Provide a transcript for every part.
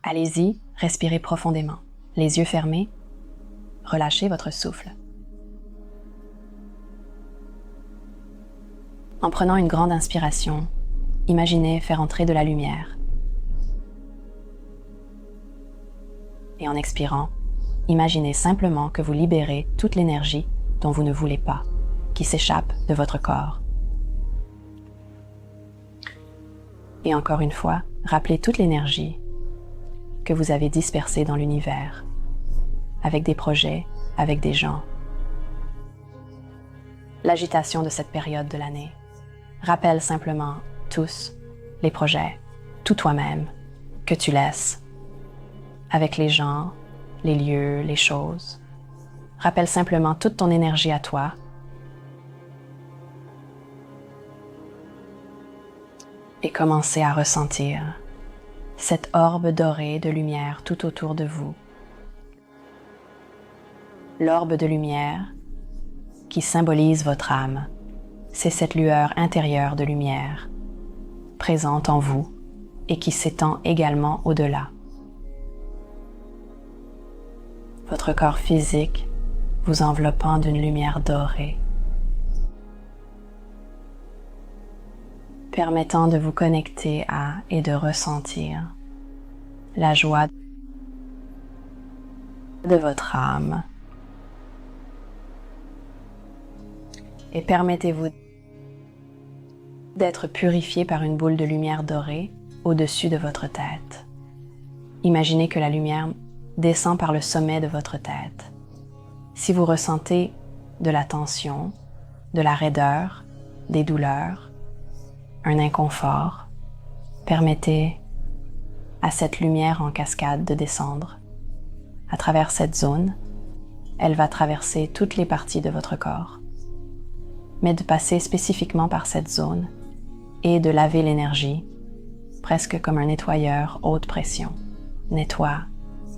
Allez-y, respirez profondément. Les yeux fermés, relâchez votre souffle. En prenant une grande inspiration, imaginez faire entrer de la lumière. Et en expirant, imaginez simplement que vous libérez toute l'énergie dont vous ne voulez pas, qui s'échappe de votre corps. Et encore une fois, rappelez toute l'énergie que vous avez dispersée dans l'univers, avec des projets, avec des gens. L'agitation de cette période de l'année. Rappelle simplement tous les projets, tout toi-même, que tu laisses, avec les gens, les lieux, les choses. Rappelle simplement toute ton énergie à toi. Et commencez à ressentir cette orbe dorée de lumière tout autour de vous. L'orbe de lumière qui symbolise votre âme, c'est cette lueur intérieure de lumière, présente en vous et qui s'étend également au-delà. Votre corps physique vous enveloppant d'une lumière dorée, permettant de vous connecter à et de ressentir la joie de votre âme. Et permettez-vous d'être purifié par une boule de lumière dorée au-dessus de votre tête. Imaginez que la lumière descend par le sommet de votre tête. Si vous ressentez de la tension, de la raideur, des douleurs, un inconfort, permettez à cette lumière en cascade de descendre. À travers cette zone, elle va traverser toutes les parties de votre corps, mais de passer spécifiquement par cette zone et de laver l'énergie, presque comme un nettoyeur haute pression. Nettoie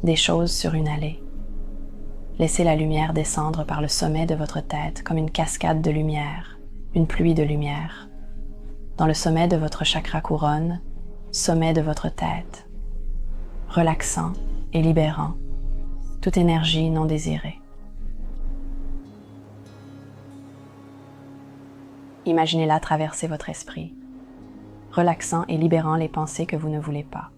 des choses sur une allée. Laissez la lumière descendre par le sommet de votre tête comme une cascade de lumière, une pluie de lumière. Dans le sommet de votre chakra couronne, sommet de votre tête, relaxant et libérant toute énergie non désirée. Imaginez-la traverser votre esprit, relaxant et libérant les pensées que vous ne voulez pas.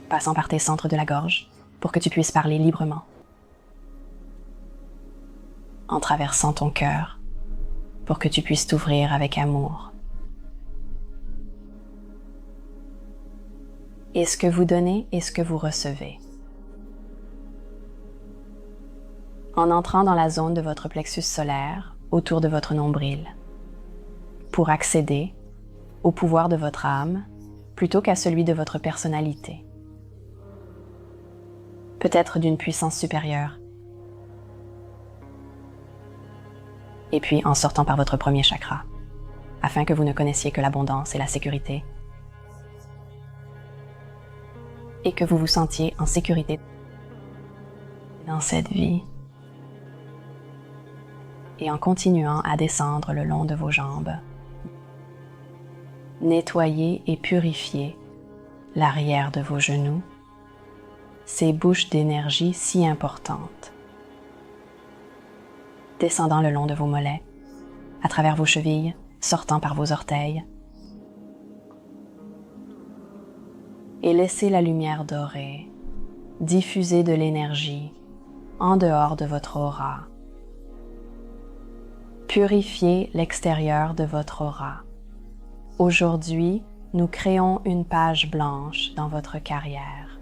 Passant par tes centres de la gorge pour que tu puisses parler librement. En traversant ton cœur pour que tu puisses t'ouvrir avec amour. Et ce que vous donnez est ce que vous recevez. En entrant dans la zone de votre plexus solaire, autour de votre nombril, pour accéder au pouvoir de votre âme plutôt qu'à celui de votre personnalité. Peut-être d'une puissance supérieure. Et puis en sortant par votre premier chakra, afin que vous ne connaissiez que l'abondance et la sécurité, et que vous vous sentiez en sécurité dans cette vie, et en continuant à descendre le long de vos jambes, nettoyez et purifiez l'arrière de vos genoux, ces bouches d'énergie si importantes, descendant le long de vos mollets, à travers vos chevilles, sortant par vos orteils, et laissez la lumière dorée diffuser de l'énergie en dehors de votre aura. Purifiez l'extérieur de votre aura. Aujourd'hui, nous créons une page blanche dans votre carrière.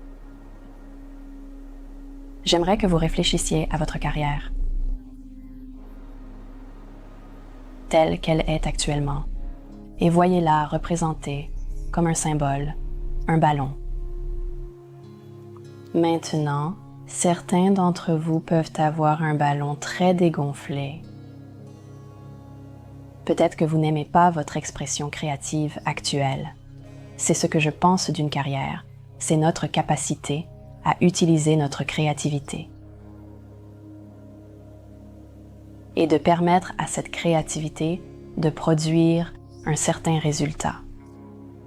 J'aimerais que vous réfléchissiez à votre carrière, telle qu'elle est actuellement, et voyez-la représentée comme un symbole, un ballon. Maintenant, certains d'entre vous peuvent avoir un ballon très dégonflé. Peut-être que vous n'aimez pas votre expression créative actuelle. C'est ce que je pense d'une carrière, c'est notre capacité à utiliser notre créativité. Et de permettre à cette créativité de produire un certain résultat.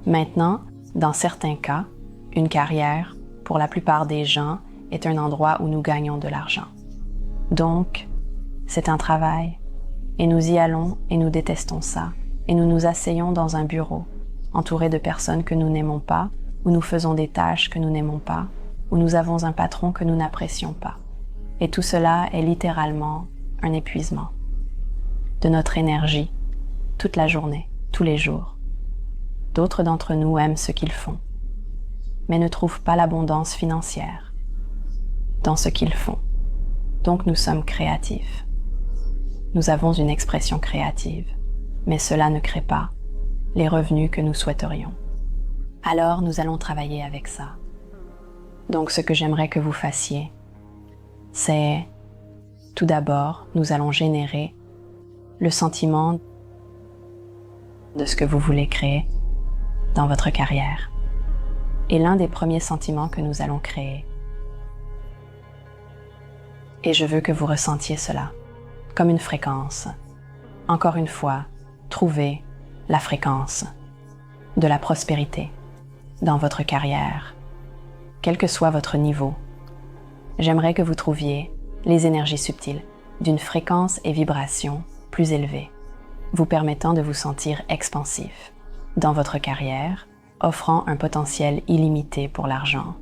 Maintenant, Dans certains cas, une carrière, pour la plupart des gens, est un endroit où nous gagnons de l'argent. Donc, c'est un travail, et nous y allons et nous détestons ça, et nous nous asseyons dans un bureau, entourés de personnes que nous n'aimons pas, où nous faisons des tâches que nous n'aimons pas, où nous avons un patron que nous n'apprécions pas. Et tout cela est littéralement un épuisement de notre énergie, toute la journée, tous les jours. D'autres d'entre nous aiment ce qu'ils font, mais ne trouvent pas l'abondance financière dans ce qu'ils font. Donc nous sommes créatifs. Nous avons une expression créative, mais cela ne crée pas les revenus que nous souhaiterions. Alors nous allons travailler avec ça. Donc ce que j'aimerais que vous fassiez, c'est tout d'abord, nous allons générer le sentiment de ce que vous voulez créer dans votre carrière. Et l'un des premiers sentiments que nous allons créer, et je veux que vous ressentiez cela comme une fréquence. Encore une fois, trouvez la fréquence de la prospérité dans votre carrière, quel que soit votre niveau. J'aimerais que vous trouviez les énergies subtiles d'une fréquence et vibration plus élevée, vous permettant de vous sentir expansif dans votre carrière, offrant un potentiel illimité pour l'argent,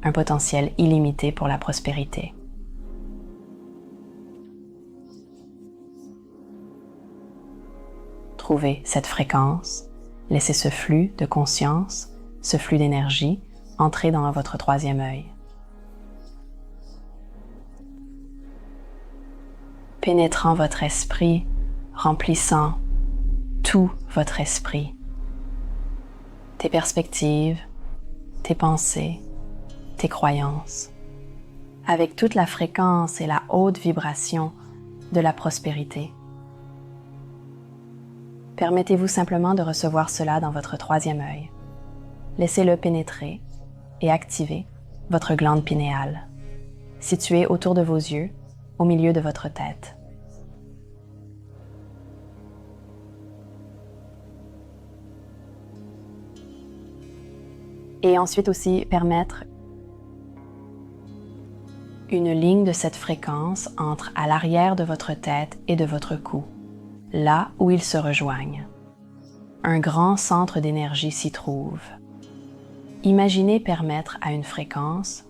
un potentiel illimité pour la prospérité. Trouvez cette fréquence, laissez ce flux de conscience, ce flux d'énergie entrer dans votre troisième œil. Pénétrant votre esprit, remplissant tout votre esprit, tes perspectives, tes pensées, tes croyances, avec toute la fréquence et la haute vibration de la prospérité. Permettez-vous simplement de recevoir cela dans votre troisième œil. Laissez-le pénétrer et activer votre glande pinéale, située autour de vos yeux, au milieu de votre tête. Et ensuite aussi permettre une ligne de cette fréquence entre à l'arrière de votre tête et de votre cou, là où ils se rejoignent. Un grand centre d'énergie s'y trouve. Imaginez permettre à une fréquence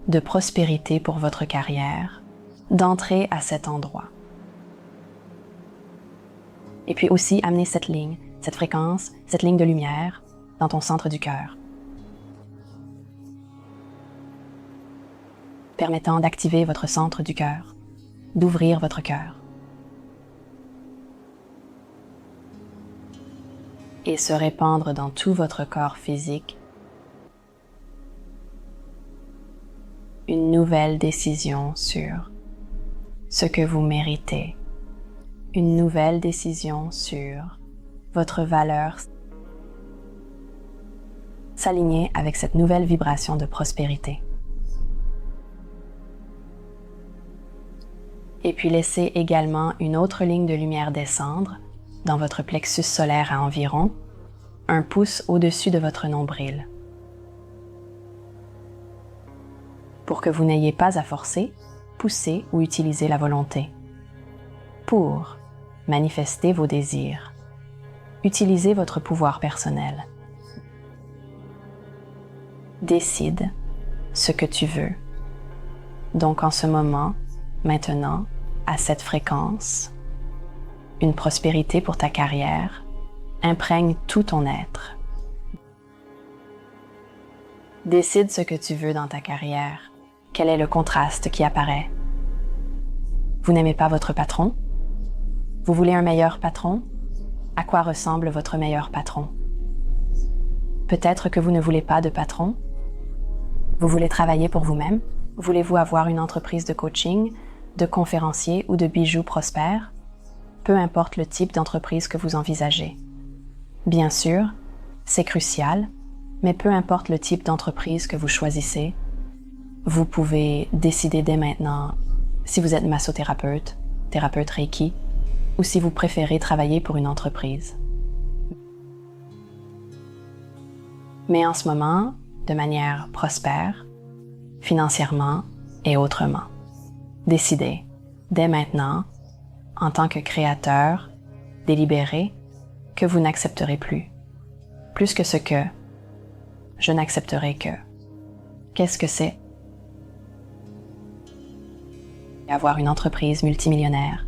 de prospérité pour votre carrière d'entrer à cet endroit. Et puis aussi amener cette ligne, cette fréquence, cette ligne de lumière dans ton centre du cœur, permettant d'activer votre centre du cœur, d'ouvrir votre cœur. Et se répandre dans tout votre corps physique une nouvelle décision sur ce que vous méritez, une nouvelle décision sur votre valeur, s'aligner avec cette nouvelle vibration de prospérité. Et puis laissez également une autre ligne de lumière descendre dans votre plexus solaire à environ 1 pouce au-dessus de votre nombril. Pour que vous n'ayez pas à forcer, pousser ou utiliser la volonté. Pour manifester vos désirs, utilisez votre pouvoir personnel. Décide ce que tu veux. Donc en ce moment, maintenant, à cette fréquence, une prospérité pour ta carrière imprègne tout ton être. Décide ce que tu veux dans ta carrière. Quel est le contraste qui apparaît? Vous n'aimez pas votre patron? Vous voulez un meilleur patron? À quoi ressemble votre meilleur patron? Peut-être que vous ne voulez pas de patron? Vous voulez travailler pour vous-même? Voulez-vous avoir une entreprise de coaching, de conférencier ou de bijoux prospères? Peu importe le type d'entreprise que vous envisagez. Bien sûr, c'est crucial, mais peu importe le type d'entreprise que vous choisissez, vous pouvez décider dès maintenant si vous êtes massothérapeute, thérapeute Reiki, ou si vous préférez travailler pour une entreprise. mais en ce moment de manière prospère, financièrement et autrement. Décidez, dès maintenant, en tant que créateur, délibéré, que vous n'accepterez plus. Plus que ce que, je n'accepterai que. Qu'est-ce que c'est? Avoir une entreprise multimillionnaire.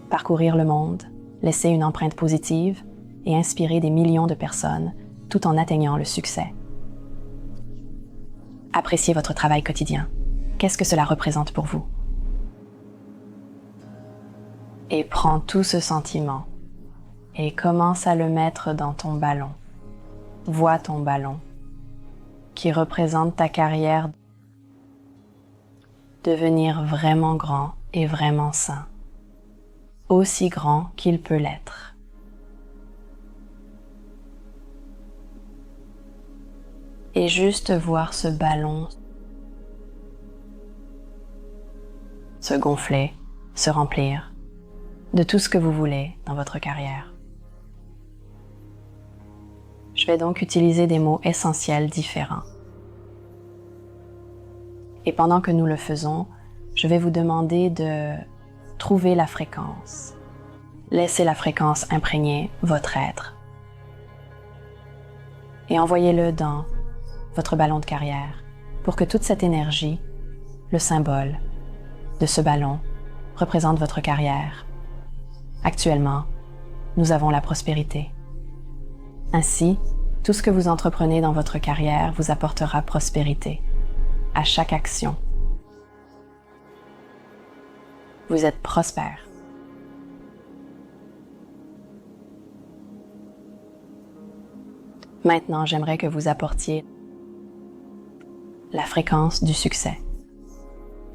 Parcourir le monde, laisser une empreinte positive et inspirer des millions de personnes tout en atteignant le succès. Appréciez votre travail quotidien. Qu'est-ce que cela représente pour vous? Et prends tout ce sentiment et commence à le mettre dans ton ballon. Vois ton ballon qui représente ta carrière devenir vraiment grand et vraiment sain, aussi grand qu'il peut l'être. Et juste voir ce ballon se gonfler, se remplir de tout ce que vous voulez dans votre carrière. Je vais donc utiliser des mots essentiels différents. Et pendant que nous le faisons, je vais vous demander de trouver la fréquence. Laissez la fréquence imprégner votre être. Et envoyez-le dans votre ballon de carrière pour que toute cette énergie, le symbole de ce ballon, représente votre carrière. Actuellement, nous avons la prospérité. Ainsi, tout ce que vous entreprenez dans votre carrière vous apportera prospérité à chaque action. Vous êtes prospère. Maintenant, j'aimerais que vous apportiez la fréquence du succès.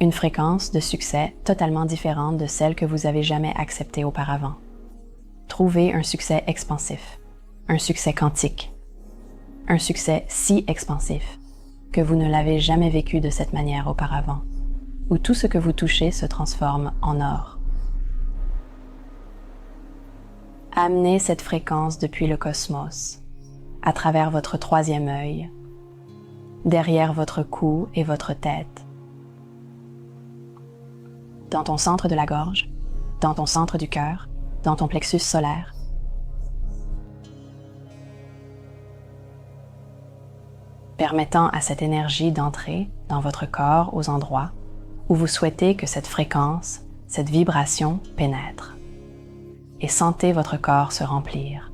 Une fréquence de succès totalement différente de celle que vous avez jamais acceptée auparavant. Trouvez un succès expansif, un succès quantique, un succès si expansif que vous ne l'avez jamais vécu de cette manière auparavant, où tout ce que vous touchez se transforme en or. Amenez cette fréquence depuis le cosmos, à travers votre troisième œil, derrière votre cou et votre tête, dans ton centre de la gorge, dans ton centre du cœur, dans ton plexus solaire. Permettant à cette énergie d'entrer dans votre corps aux endroits où vous souhaitez que cette fréquence, cette vibration pénètre. Et sentez votre corps se remplir.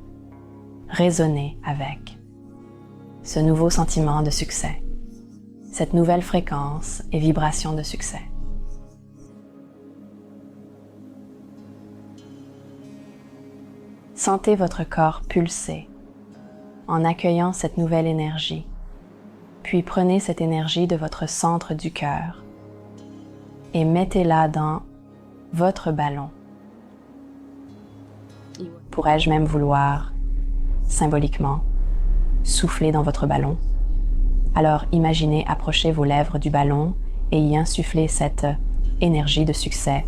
Résonnez avec ce nouveau sentiment de succès, cette nouvelle fréquence et vibration de succès. Sentez votre corps pulser en accueillant cette nouvelle énergie. Puis prenez cette énergie de votre centre du cœur et mettez-la dans votre ballon. Pourrais-je même vouloir, symboliquement, souffler dans votre ballon? Alors imaginez approcher vos lèvres du ballon et y insuffler cette énergie de succès.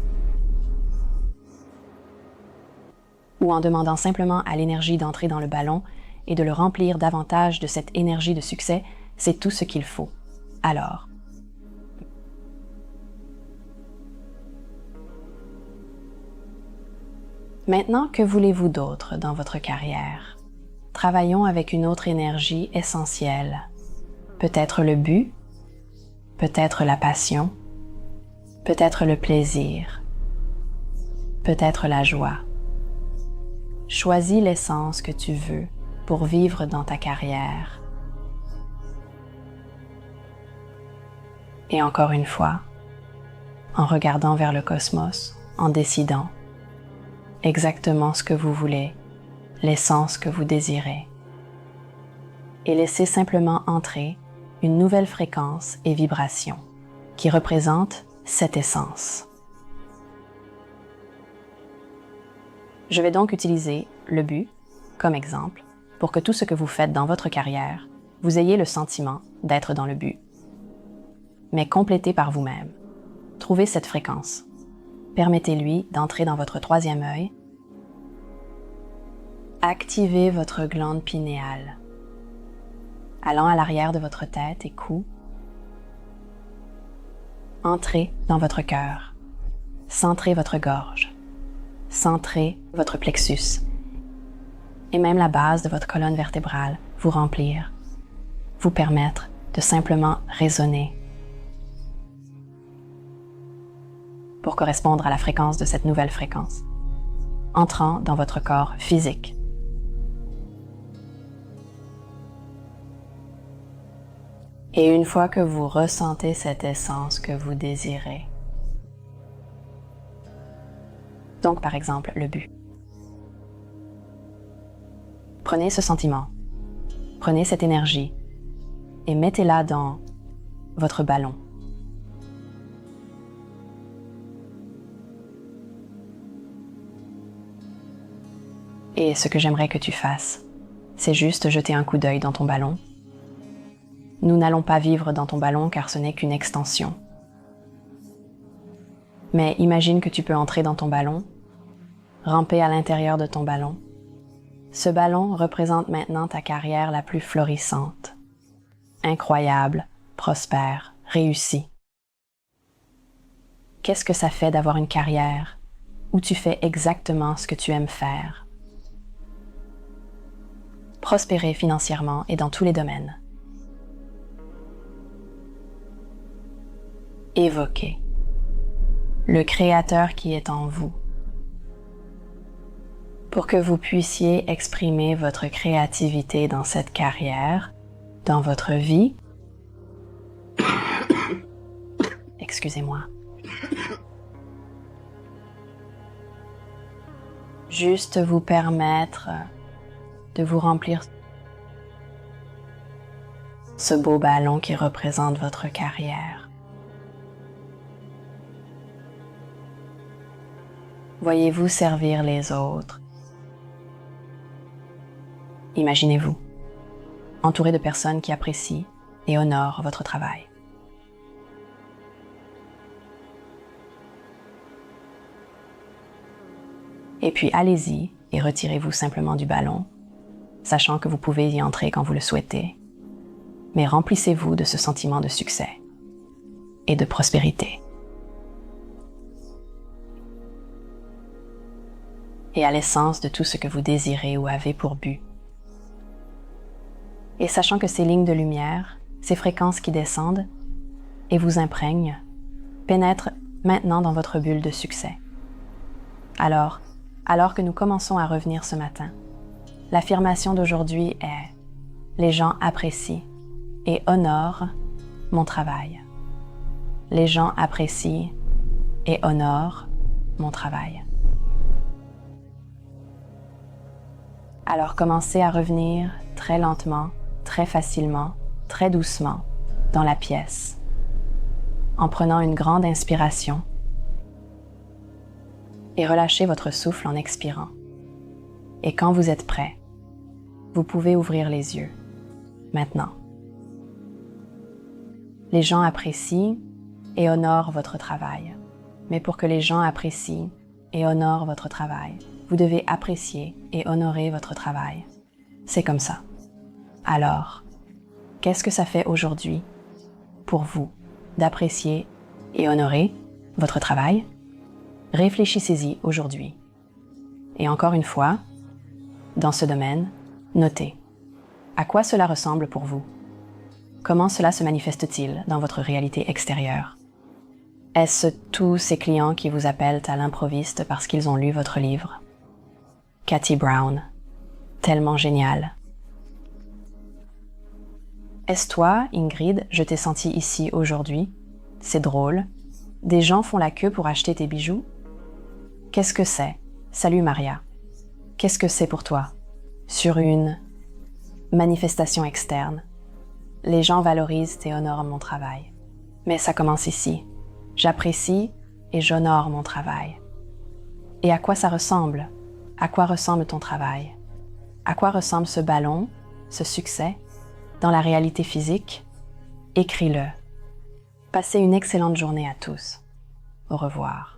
Ou en demandant simplement à l'énergie d'entrer dans le ballon et de le remplir davantage de cette énergie de succès, c'est tout ce qu'il faut. Alors, maintenant, que voulez-vous d'autre dans votre carrière? Travaillons avec une autre énergie essentielle. Peut-être le but, peut-être la passion, peut-être le plaisir, peut-être la joie. Choisis l'essence que tu veux pour vivre dans ta carrière. Et encore une fois, en regardant vers le cosmos, en décidant exactement ce que vous voulez, l'essence que vous désirez. Et laissez simplement entrer une nouvelle fréquence et vibration qui représente cette essence. Je vais donc utiliser le but comme exemple pour que tout ce que vous faites dans votre carrière, vous ayez le sentiment d'être dans le but, mais complétez par vous-même. Trouvez cette fréquence. Permettez-lui d'entrer dans votre troisième œil activez votre glande pinéale, allant à l'arrière de votre tête et cou. Entrez dans votre cœur, centrez votre gorge, centrez votre plexus et même la base de votre colonne vertébrale, vous remplir, vous permettre de simplement résonner pour correspondre à la fréquence de cette nouvelle fréquence, entrant dans votre corps physique. Et une fois que vous ressentez cette essence que vous désirez, donc par exemple le but, prenez ce sentiment, prenez cette énergie et mettez-la dans votre ballon. Et ce que j'aimerais que tu fasses, c'est juste jeter un coup d'œil dans ton ballon. Nous n'allons pas vivre dans ton ballon car ce n'est qu'une extension. Mais imagine que tu peux entrer dans ton ballon, ramper à l'intérieur de ton ballon. Ce ballon représente maintenant ta carrière la plus florissante, incroyable, prospère, réussie. Qu'est-ce que ça fait d'avoir une carrière où tu fais exactement ce que tu aimes faire? Prospérer financièrement et dans tous les domaines. Évoquez le Créateur qui est en vous pour que vous puissiez exprimer votre créativité dans cette carrière, dans votre vie. Excusez-moi. Juste vous permettre de vous remplir ce beau ballon qui représente votre carrière. Voyez-vous servir les autres. Imaginez-vous, entouré de personnes qui apprécient et honorent votre travail. Et puis allez-y et retirez-vous simplement du ballon, sachant que vous pouvez y entrer quand vous le souhaitez, mais remplissez-vous de ce sentiment de succès et de prospérité. Et à l'essence de tout ce que vous désirez ou avez pour but. Et sachant que ces lignes de lumière, ces fréquences qui descendent et vous imprègnent, pénètrent maintenant dans votre bulle de succès. Alors que nous commençons à revenir ce matin, l'affirmation d'aujourd'hui est « Les gens apprécient et honorent mon travail. Les gens apprécient et honorent mon travail. » Alors commencez à revenir très lentement, très facilement, très doucement dans la pièce, en prenant une grande inspiration et relâchez votre souffle en expirant. Et quand vous êtes prêt, vous pouvez ouvrir les yeux, maintenant. Les gens apprécient et honorent votre travail, mais pour que les gens apprécient et honorent votre travail, vous devez apprécier et honorer votre travail. C'est comme ça. Alors, qu'est-ce que ça fait aujourd'hui pour vous d'apprécier et honorer votre travail? Réfléchissez-y aujourd'hui. Et encore une fois, dans ce domaine, notez. À quoi cela ressemble pour vous? Comment cela se manifeste-t-il dans votre réalité extérieure? Est-ce tous ces clients qui vous appellent à l'improviste parce qu'ils ont lu votre livre? Cathy Brown, tellement génial. Est-ce toi, Ingrid, je t'ai senti ici aujourd'hui? C'est drôle. Des gens font la queue pour acheter tes bijoux? Qu'est-ce que c'est? Salut Maria. Qu'est-ce que c'est pour toi? Sur une manifestation externe, les gens valorisent et honorent mon travail. Mais ça commence ici. J'apprécie et j'honore mon travail. Et à quoi ça ressemble? À quoi ressemble ton travail? À quoi ressemble ce ballon, ce succès, dans la réalité physique? Écris-le. Passez une excellente journée à tous. Au revoir.